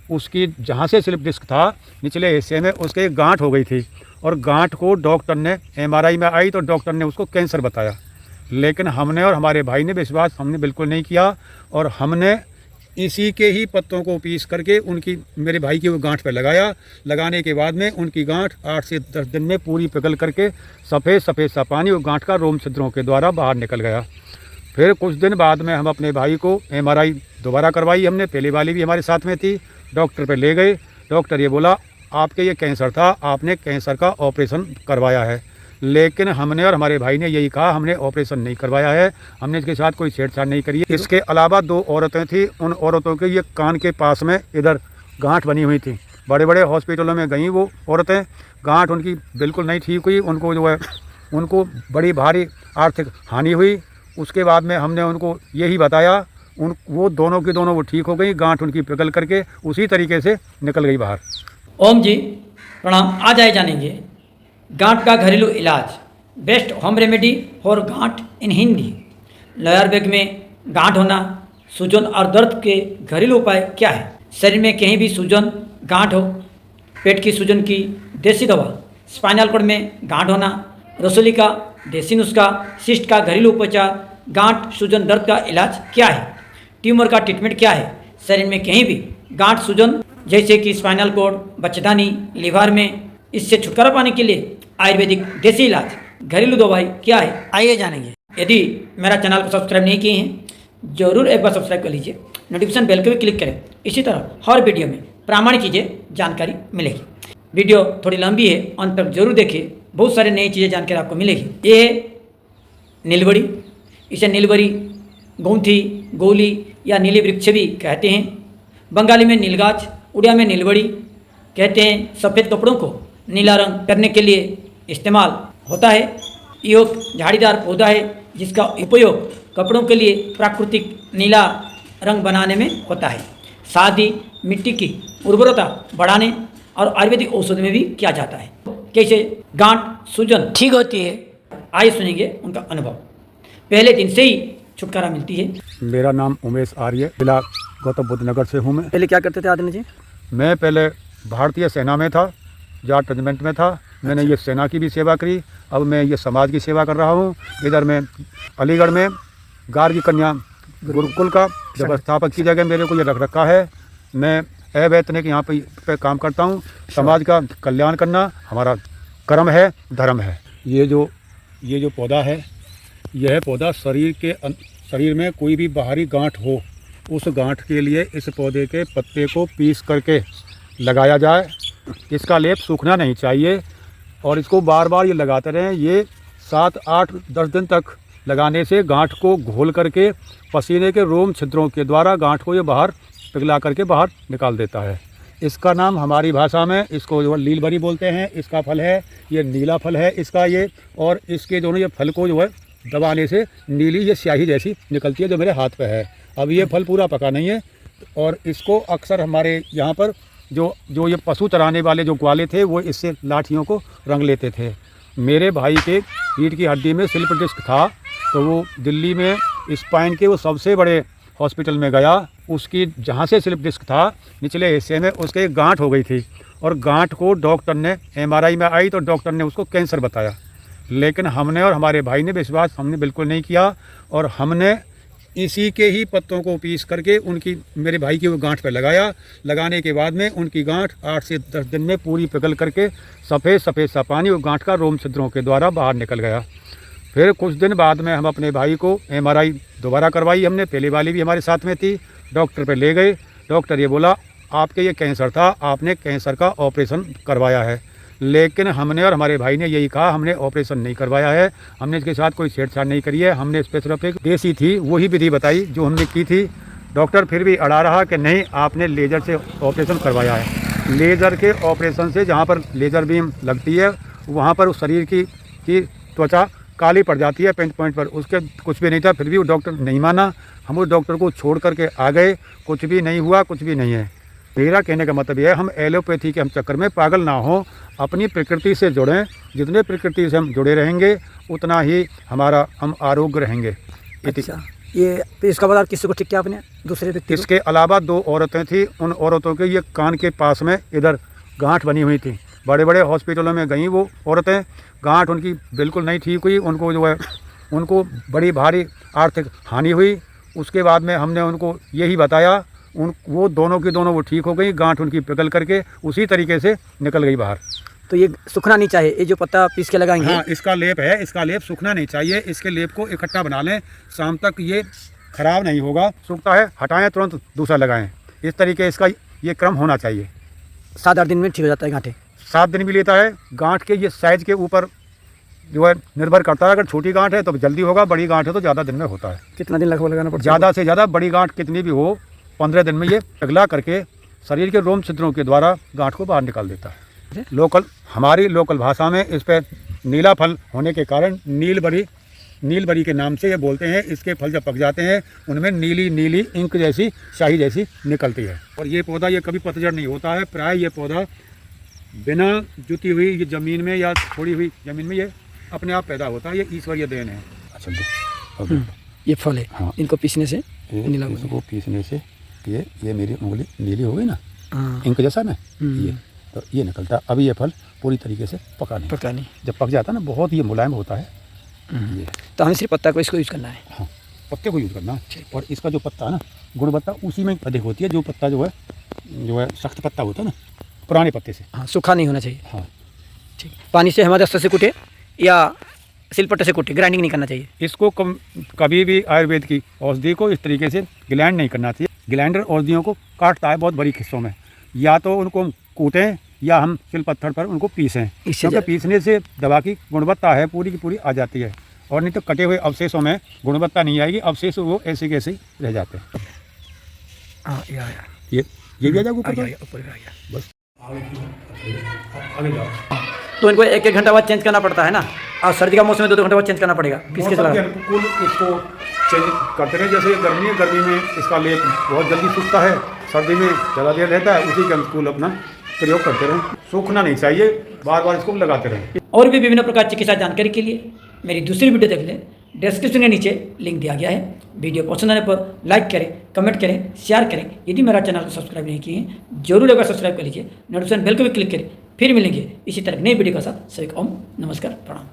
उसकी जहाँ से स्लिप डिस्क था निचले हिस्से में उसके एक गांठ हो गई थी और गांठ को डॉक्टर ने एमआरआई में आई तो डॉक्टर ने उसको कैंसर बताया। लेकिन हमने और हमारे भाई ने विश्वास हमने बिल्कुल नहीं किया और हमने इसी के ही पत्तों को पीस करके उनकी मेरे भाई की वो गांठ पे लगाया। लगाने के बाद में उनकी गांठ 8 से 10 दिन में पूरी पिघल करके सफ़ेद सफ़ेद सा पानी वो गांठ का रोम छिद्रों के द्वारा बाहर निकल गया। फिर कुछ दिन बाद में हम अपने भाई को एमआरआई दोबारा करवाई हमने, पहली वाली भी हमारे साथ में थी। डॉक्टर पे ले गए, डॉक्टर ये बोला आपके ये कैंसर था, आपने कैंसर का ऑपरेशन करवाया है। लेकिन हमने और हमारे भाई ने यही कहा हमने ऑपरेशन नहीं करवाया है, हमने इसके साथ कोई छेड़छाड़ नहीं करी है। इसके अलावा 2 औरतें थी, उन औरतों के ये कान के पास में इधर गांठ बनी हुई थी। बड़े बड़े हॉस्पिटलों में गई वो औरतें, गांठ उनकी बिल्कुल नहीं ठीक हुई, उनको जो है उनको बड़ी भारी आर्थिक हानि हुई। उसके बाद में हमने उनको यही बताया, वो दोनों की दोनों वो ठीक हो गई, गांठ उनकी पिघल करके उसी तरीके से निकल गई बाहर। ओम जी प्रणाम। आज आए जानेंगे गांठ का घरेलू इलाज, बेस्ट होम रेमेडी फॉर गांठ इन हिंदी। लोअर बैक में गांठ होना, सूजन और दर्द के घरेलू उपाय क्या है? शरीर में कहीं भी सूजन, गांठ हो, पेट की सूजन की देसी दवा, स्पाइनल कॉर्ड में गांठ होना, रसोली का देसी नुस्खा, सिस्ट का घरेलू उपचार, गांठ सूजन दर्द का इलाज क्या है? ट्यूमर का ट्रीटमेंट क्या है? शरीर में कहीं भी गांठ सूजन जैसे कि स्पाइनल कॉर्ड, बच्चेदानी, लिवर में, इससे छुटकारा पाने के लिए आयुर्वेदिक देसी इलाज, घरेलू दवाई क्या है, आइए जानेंगे। यदि मेरा चैनल को सब्सक्राइब नहीं किए हैं जरूर एक बार सब्सक्राइब कर लीजिए, नोटिफिकेशन बेल को भी क्लिक करें। इसी तरह हर वीडियो में प्रामाणिक चीज़ें जानकारी मिलेगी। वीडियो थोड़ी लंबी है, अंत तक जरूर देखिए, बहुत सारी नई चीज़ें जानकारी आपको मिलेगी। ये है नीलबड़ी, इसे नीलबड़ी, गौंथी, गोली या नीली वृक्ष भी कहते हैं। बंगाली में नीलगाछ, उड़िया में नीलबड़ी कहते हैं। सफ़ेद कपड़ों को नीला रंग करने के लिए इस्तेमाल होता है। ये एक झाड़ीदार पौधा है जिसका उपयोग कपड़ों के लिए प्राकृतिक नीला रंग बनाने में होता है। साथ ही मिट्टी की उर्वरता बढ़ाने और आयुर्वेदिक औषधि में भी किया जाता है। कैसे गांठ सूजन ठीक होती है, आइए सुनेंगे उनका अनुभव। पहले दिन से ही छुटकारा मिलती है। मेरा नाम उमेश आर्य, जिला गौतम बुद्ध नगर से हूँ मैं। पहले क्या करते थे आदमी जी? मैं पहले भारतीय सेना में था, जाट रेजिमेंट में था। मैंने ये सेना की भी सेवा करी, अब मैं ये समाज की सेवा कर रहा हूँ। इधर मैं अलीगढ़ में गार्गी कन्या गुरुकुल का व्यवस्थापक की जगह मेरे को ये रख रखा है। मैं अवैतनिक यहाँ पे काम करता हूँ। समाज का कल्याण करना हमारा कर्म है, धर्म है। ये जो पौधा है, यह पौधा शरीर में कोई भी बाहरी गांठ हो, उस गांठ के लिए इस पौधे के पत्ते को पीस करके लगाया जाए। इसका लेप सूखना नहीं चाहिए और इसको बार बार ये लगाते रहें। ये 7, 8, 10 दिन तक लगाने से गांठ को घोल करके पसीने के रोम छिद्रों के द्वारा गांठ को ये बाहर पिघला करके बाहर निकाल देता है। इसका नाम हमारी भाषा में इसको जो नीलबरी बोलते हैं। इसका फल है, ये नीला फल है इसका ये, और इसके दोनों ये फल को जो है दबाने से नीली ये स्याही जैसी निकलती है जो मेरे हाथ पे है। अब ये फल पूरा पका नहीं है और इसको अक्सर हमारे यहाँ पर जो ये पशु चराने वाले जो ग्वाले थे वो इससे लाठियों को रंग लेते थे। मेरे भाई के रीढ़ की हड्डी में स्लिप डिस्क था तो वो दिल्ली में स्पाइन के वो सबसे बड़े हॉस्पिटल में गया। उसकी जहाँ से स्लिप डिस्क था निचले हिस्से में उसके एक गांठ हो गई थी और गांठ को डॉक्टर ने एमआरआई में आई तो डॉक्टर ने उसको कैंसर बताया। लेकिन हमने और हमारे भाई ने विश्वास हमने बिल्कुल नहीं किया और हमने इसी के ही पत्तों को पीस करके उनकी मेरे भाई की वो गांठ पे लगाया। लगाने के बाद में उनकी गांठ 8 से 10 दिन में पूरी पिघल करके सफ़ेद सफ़ेद सा पानी वो गांठ का रोम छिद्रों के द्वारा बाहर निकल गया। फिर कुछ दिन बाद में हम अपने भाई को एमआरआई दोबारा करवाई हमने, पहली वाली भी हमारे साथ में थी। डॉक्टर पे ले गए, डॉक्टर ये बोला आपके ये कैंसर था, आपने कैंसर का ऑपरेशन करवाया है। लेकिन हमने और हमारे भाई ने यही कहा हमने ऑपरेशन नहीं करवाया है, हमने इसके साथ कोई छेड़छाड़ नहीं करी है। हमने सिर्फ एक देसी थी वही विधि बताई जो हमने की थी। डॉक्टर फिर भी अड़ा रहा कि नहीं आपने लेज़र से ऑपरेशन करवाया है। लेज़र के ऑपरेशन से जहाँ पर लेज़र बीम लगती है वहाँ पर उस शरीर की त्वचा काली पड़ जाती है पॉइंट पर। उसके कुछ भी नहीं था, फिर भी वो डॉक्टर नहीं माना। हम उस डॉक्टर को छोड़ करके आ गए, कुछ भी नहीं हुआ, कुछ भी नहीं है। मेरा कहने का मतलब यह है हम एलोपैथी के हम चक्कर में पागल ना हो, अपनी प्रकृति से जुड़ें। जितने प्रकृति से हम जुड़े रहेंगे उतना ही हम आरोग्य रहेंगे। अच्छा, ये फिर इसका बाद और किसी को ठीक किया आपने दूसरे व्यक्ति को? इसके अलावा 2 औरतें थी, उन औरतों के ये कान के पास में इधर गांठ बनी हुई थी। बड़े बड़े हॉस्पिटलों में गई वो औरतें, गांठ उनकी बिल्कुल नहीं ठीक हुई, उनको जो है उनको बड़ी भारी आर्थिक हानि हुई। उसके बाद में हमने उनको यही बताया, वो दोनों की दोनों वो ठीक हो गई, गांठ उनकी पिघल करके उसी तरीके से निकल गई बाहर। तो ये सूखना नहीं चाहिए, ये जो पत्ता पीस के लगाएंगे। हाँ, इसका लेप है, इसका लेप सूखना नहीं चाहिए। इसके लेप को इकट्ठा बना लें, शाम तक ये खराब नहीं होगा। सूखता है हटाएं, तुरंत दूसरा लगाएं। इस तरीके इसका ये क्रम होना चाहिए। 7-8 दिन में ठीक हो जाता है गांठें? 7 दिन भी लेता है। गांठ के ये साइज के ऊपर जो है निर्भर करता है। अगर छोटी गांठ है तो जल्दी होगा, बड़ी गांठ है तो ज़्यादा दिन में होता है। कितना दिन लगभग लगाना पड़ता है? ज़्यादा से ज़्यादा बड़ी गांठ कितनी भी हो, 15 दिन में ये पिघला करके शरीर के रोम छिद्रों के द्वारा गांठ को बाहर निकाल देता है। हमारी लोकल भाषा में इस पर नीला फल होने के कारण नीलबरी के नाम से ये बोलते हैं। इसके फल जब पक जाते हैं उनमें नीली नीली इंक जैसी शाही जैसी निकलती है। और ये पौधा ये कभी पतझड़ नहीं होता है। प्राय ये पौधा बिना जुती हुई ये ज़मीन में या छोड़ी हुई ज़मीन में ये अपने आप पैदा होता है। ये ईश्वरीय देन है। अच्छा, ये फल है। हाँ। इनको पीसने से नीला हो इसको पीसने से ये मेरी उंगली नीली हो गई ना, हाँ। इंक जैसा ना, ये तो ये निकलता है। अभी ये फल पूरी तरीके से पका नहीं। जब पक जाता है ना, बहुत ये मुलायम होता है। ये तो हमें सिर्फ पत्ता को इसको यूज़ करना है। हाँ, पत्ते को यूज़ करना है। और इसका जो पत्ता है ना, गुणवत्ता उसी में अधिक होती है। जो पत्ता जो है सख्त पत्ता होता है ना, पुराने पत्ते से। हाँ, सूखा नहीं होना चाहिए। हाँ, ठीक। पानी से हेमदस्ता से कूटे या सिलपट्टे से कूटे, ग्राइंडिंग नहीं करना चाहिए। इसको कभी भी आयुर्वेद की औषधि को इस तरीके से ग्लैंड नहीं करना चाहिए। ग्लैंडर औषधियों को काटता है बहुत बड़ी हिस्सों में। या तो उनको कूटें या हम सिल पत्थर पर उनको पीसें, क्योंकि पीसने से दवा की गुणवत्ता है पूरी की पूरी आ जाती है। और नहीं तो कटे हुए अवशेषों में गुणवत्ता नहीं आएगी, अवशेष वो ऐसे कैसे ही रह जाते हैं। हाँ, ये भी आ जाएगा ऊपर, ऊपर आ गया। बस आगे जाओ। तो इनको 1-1 घंटा बाद चेंज करना पड़ता है ना, और सर्दी का मौसम में 2-2 घंटे बाद चेंज करना पड़ेगा। किसके मौसम के अनुकूल इसको चेंज करते रहे। जैसे गर्मी में इसका लेप बहुत जल्दी सूखता है, सर्दी में ज़्यादा देर रहता है। उसी के अनुकूल अपना प्रयोग करते रहें। सूखना नहीं चाहिए, बार बार इसको लगाते रहें। और भी विभिन्न प्रकार चिकित्सा जानकारी के लिए मेरी दूसरी वीडियो देख लें। डिस्क्रिप्शन के नीचे लिंक दिया गया है। वीडियो पसंद आने पर लाइक करें, कमेंट करें, शेयर करें। यदि मेरा चैनल को सब्सक्राइब नहीं किए हैं जरूर एक बार सब्सक्राइब कर लीजिए, नोटिफिकेशन बेल को भी क्लिक करें। फिर मिलेंगे इसी तरह नई वीडियो के साथ। सभी को ओम नमस्कार, प्रणाम।